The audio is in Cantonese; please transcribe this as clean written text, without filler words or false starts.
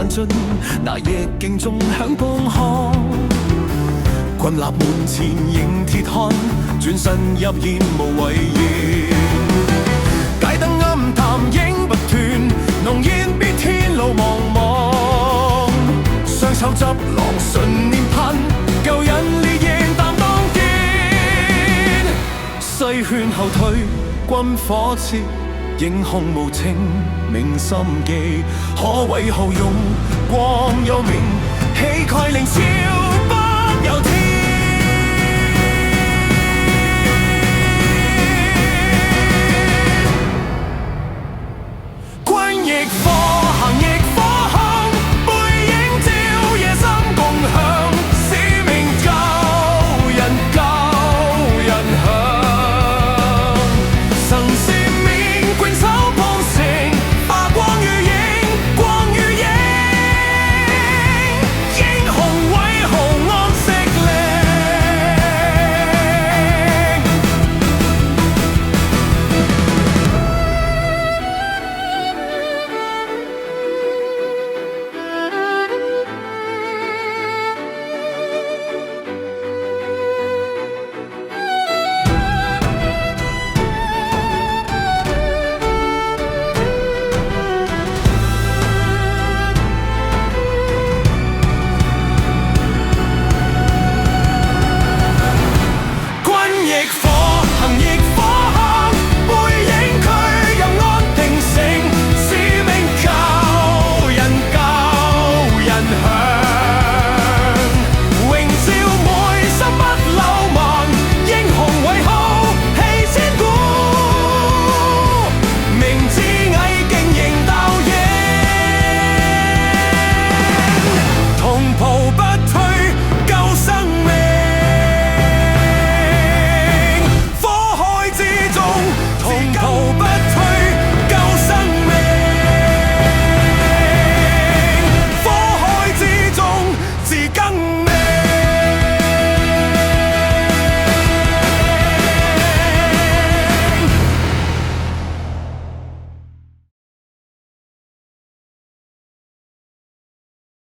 盡，那逆境中響邦康。君立門前迎鐵漢，轉身入宴無遺言。街燈暗淡影不斷，濃煙別天路茫茫。雙手執浪信念盼，舊人烈焰擔當肩。西勸後退，軍火切，英雄無情銘心記。可為後用光有明，氣概凌霄不由天。君亦火行亦火向，背影照夜深共享。使命救人救人響，曾使命攜手幫成，化光與影，光與影。英雄偉豪安息嶺。君亦